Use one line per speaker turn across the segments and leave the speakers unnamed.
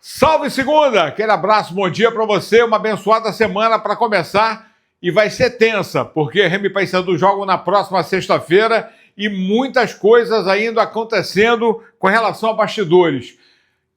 Salve segunda! Aquele abraço, bom dia para você, uma abençoada semana para começar e vai ser tensa, porque Remo e Paysandu jogam na próxima sexta-feira e muitas coisas ainda acontecendo com relação a bastidores.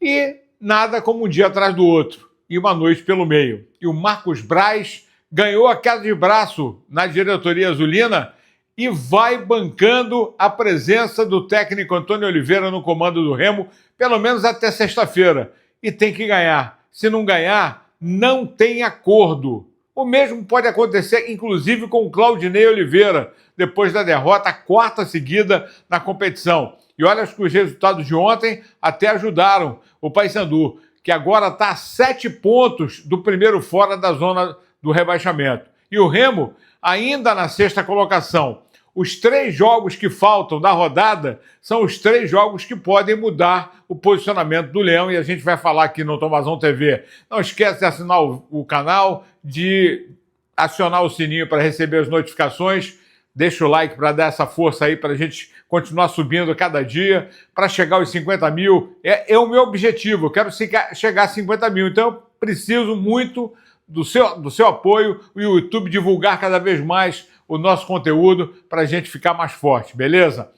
E nada como um dia atrás do outro e uma noite pelo meio. E o Marcos Braz ganhou a queda de braço na diretoria azulina e vai bancando a presença do técnico Antônio Oliveira no comando do Remo, pelo menos até sexta-feira. E tem que ganhar. Se não ganhar, não tem acordo. O mesmo pode acontecer, inclusive, com o Claudinei Oliveira, depois da derrota, a quarta seguida na competição. E olha que os resultados de ontem até ajudaram o Paysandu, que agora está a 7 pontos do primeiro fora da zona do rebaixamento. E o Remo ainda na sexta colocação. Os 3 jogos que faltam da rodada são os 3 jogos que podem mudar o posicionamento do Leão e a gente vai falar aqui no Tomazão TV. Não esquece de assinar o canal, de acionar o sininho para receber as notificações. Deixa o like para dar essa força aí para a gente continuar subindo cada dia, para chegar aos 50 mil. É o meu objetivo, eu quero chegar a 50 mil, então eu preciso muito do seu apoio, o YouTube divulgar cada vez mais o nosso conteúdo para a gente ficar mais forte, beleza?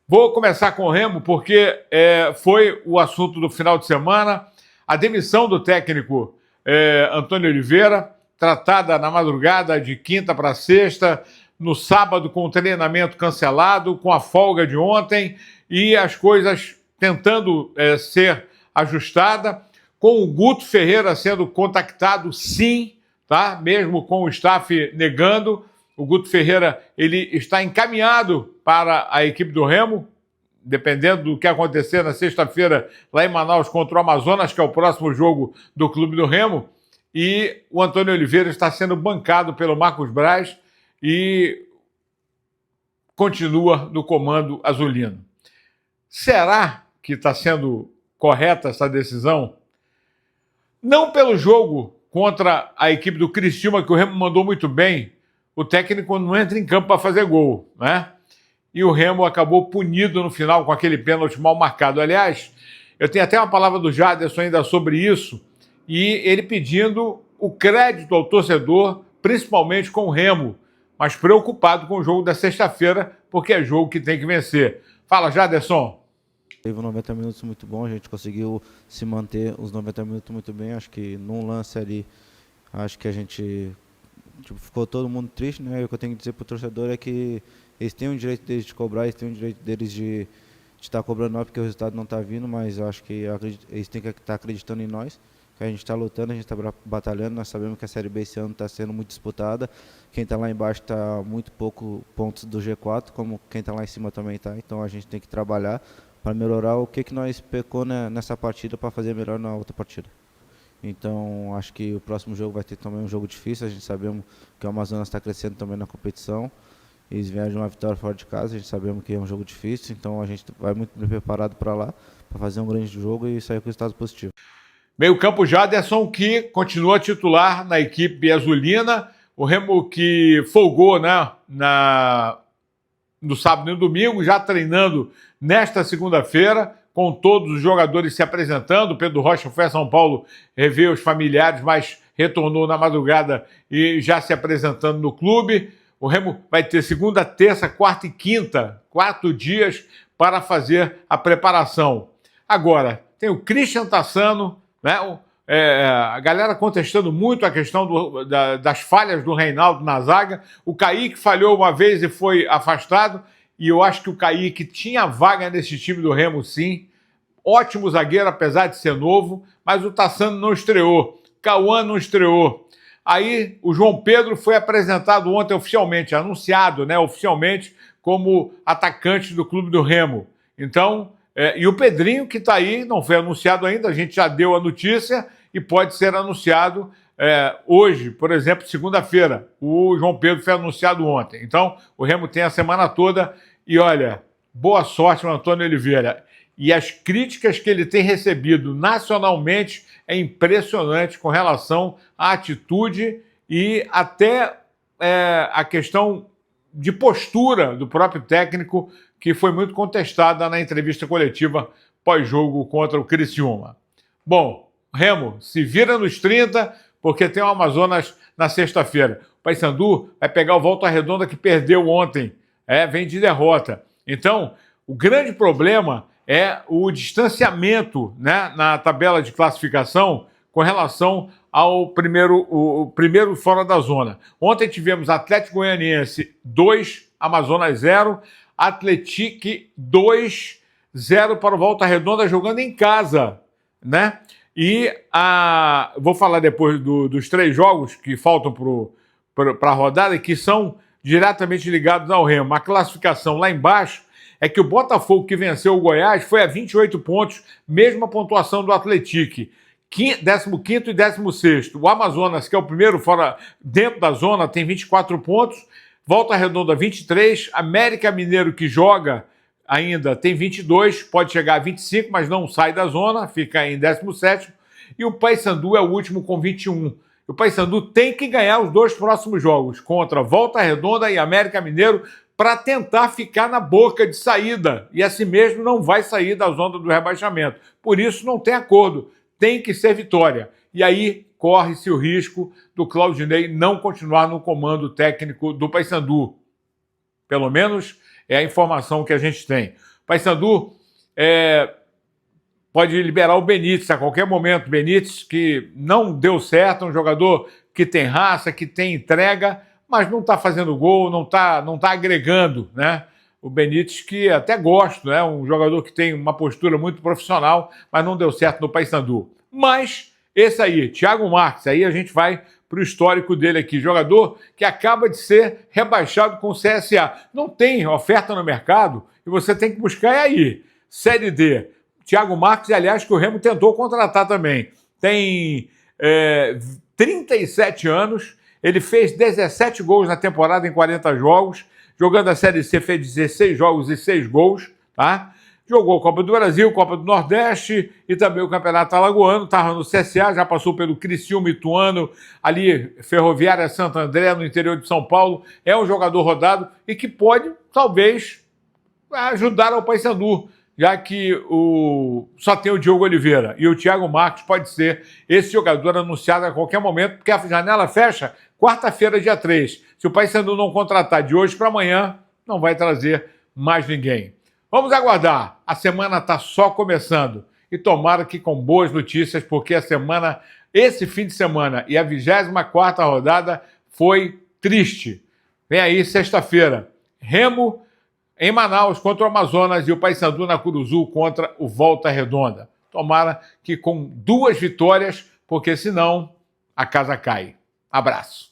Vou começar com o Remo porque foi o assunto do final de semana, a demissão do técnico Antônio Oliveira, tratada na madrugada de quinta para sexta, no sábado com o treinamento cancelado, com a folga de ontem e as coisas tentando ser ajustada, com o Guto Ferreira sendo contactado sim, tá? Mesmo com o staff negando. O Guto Ferreira ele está encaminhado para a equipe do Remo, dependendo do que acontecer na sexta-feira lá em Manaus contra o Amazonas, que é o próximo jogo do Clube do Remo. E o Antônio Oliveira está sendo bancado pelo Marcos Braz e continua no comando azulino. Será que está sendo correta essa decisão? Não pelo jogo contra a equipe do Criciúma, que o Remo mandou muito bem, o técnico não entra em campo para fazer gol, né? E o Remo acabou punido no final com aquele pênalti mal marcado. Aliás, eu tenho até uma palavra do Jaderson ainda sobre isso, e ele pedindo o crédito ao torcedor, principalmente com o Remo, mas preocupado com o jogo da sexta-feira, porque é jogo que tem que vencer. Fala, Jaderson.
Teve 90 minutos muito bom, a gente conseguiu se manter os 90 minutos muito bem. Acho que num lance ali, acho que a gente ficou todo mundo triste, né? O que eu tenho que dizer pro torcedor é que eles têm o direito deles de cobrar, eles têm o direito deles de estar cobrando nós porque o resultado não está vindo, mas eu acho que eles têm que estar acreditando em nós, que a gente está lutando, a gente está batalhando. Nós sabemos que a Série B esse ano está sendo muito disputada. Quem está lá embaixo está muito pouco pontos do G4, como quem está lá em cima também está. Então a gente tem que trabalhar para melhorar o que nós pecou nessa partida para fazer melhor na outra partida. Então acho que o próximo jogo vai ter também um jogo difícil. A gente sabemos que o Amazonas está crescendo também na competição. Eles vieram de uma vitória fora de casa, a gente sabemos que é um jogo difícil, então a gente vai muito bem preparado para lá, para fazer um grande jogo e sair com resultado positivo.
Meio-campo Jaderson, que continua titular na equipe azulina. O Remo que folgou, né, no sábado e no domingo, já treinando nesta segunda-feira, com todos os jogadores se apresentando. Pedro Rocha foi a São Paulo rever os familiares, mas retornou na madrugada e já se apresentando no clube. O Remo vai ter segunda, terça, quarta e quinta, 4 dias para fazer a preparação. Agora, tem o Christian Tassano, né? A galera contestando muito a questão das falhas do Reinaldo na zaga. O Kaique falhou uma vez e foi afastado, e eu acho que o Kaique tinha vaga nesse time do Remo, sim. Ótimo zagueiro, apesar de ser novo, mas o Tassano não estreou. Cauã não estreou. Aí o João Pedro foi apresentado ontem oficialmente, anunciado, né, oficialmente como atacante do Clube do Remo. Então, e o Pedrinho, que está aí, não foi anunciado ainda, a gente já deu a notícia e pode ser anunciado hoje, por exemplo, segunda-feira. O João Pedro foi anunciado ontem. Então, o Remo tem a semana toda e, olha, boa sorte no Antônio Oliveira. E as críticas que ele tem recebido nacionalmente é impressionante com relação à atitude e até a questão de postura do próprio técnico, que foi muito contestada na entrevista coletiva pós-jogo contra o Criciúma. Bom, Remo, se vira nos 30, porque tem o Amazonas na sexta-feira. O Paysandu vai pegar o Volta Redonda que perdeu ontem, vem de derrota. Então, o grande problema é o distanciamento, né, na tabela de classificação com relação ao primeiro fora da zona. Ontem tivemos Atlético Goianiense 2, Amazonas 0, Atlético 2, 0 para o Volta Redonda jogando em casa, né? E vou falar depois dos 3 jogos que faltam para a rodada, que são diretamente ligados ao Remo. A classificação lá embaixo é que o Botafogo, que venceu o Goiás, foi a 28 pontos, mesma pontuação do Atlético. 15º e 16º. O Amazonas, que é o primeiro fora dentro da zona, tem 24 pontos. Volta Redonda, 23. América Mineiro, que joga ainda, tem 22. Pode chegar a 25, mas não sai da zona, fica em 17º. E o Paysandu é o último com 21. O Paysandu tem que ganhar os 2 próximos jogos, contra Volta Redonda e América Mineiro, para tentar ficar na boca de saída. E assim mesmo não vai sair da zona do rebaixamento. Por isso não tem acordo. Tem que ser vitória. E aí corre-se o risco do Claudinei não continuar no comando técnico do Paysandu. Pelo menos é a informação que a gente tem. O Paysandu pode liberar o Benítez a qualquer momento. Benítez, que não deu certo, um jogador que tem raça, que tem entrega, mas não está fazendo gol, não tá agregando, né? O Benítez, que até gosto, né? Um jogador que tem uma postura muito profissional, mas não deu certo no Paysandu. Mas esse aí, Thiago Marques, aí a gente vai para o histórico dele aqui. Jogador que acaba de ser rebaixado com o CSA. Não tem oferta no mercado e você tem que buscar aí. Série D. Thiago Marques, aliás, que o Remo tentou contratar também. Tem 37 anos, ele fez 17 gols na temporada em 40 jogos. Jogando a Série C, fez 16 jogos e 6 gols, tá? Jogou Copa do Brasil, Copa do Nordeste e também o Campeonato Alagoano. Estava no CSA, já passou pelo Criciúma, Ituano, ali Ferroviária Santo André, no interior de São Paulo. É um jogador rodado e que pode, talvez, ajudar ao Paysandu, já que só tem o Diogo Oliveira. E o Thiago Marques pode ser esse jogador anunciado a qualquer momento, porque a janela fecha quarta-feira, dia 3. Se o Paysandu não contratar de hoje para amanhã, não vai trazer mais ninguém. Vamos aguardar. A semana está só começando. E tomara que com boas notícias, porque esse fim de semana e a 24ª rodada foi triste. Vem aí sexta-feira. Remo em Manaus contra o Amazonas e o Paysandu na Curuzu contra o Volta Redonda. Tomara que com 2 vitórias, porque senão a casa cai. Abraço.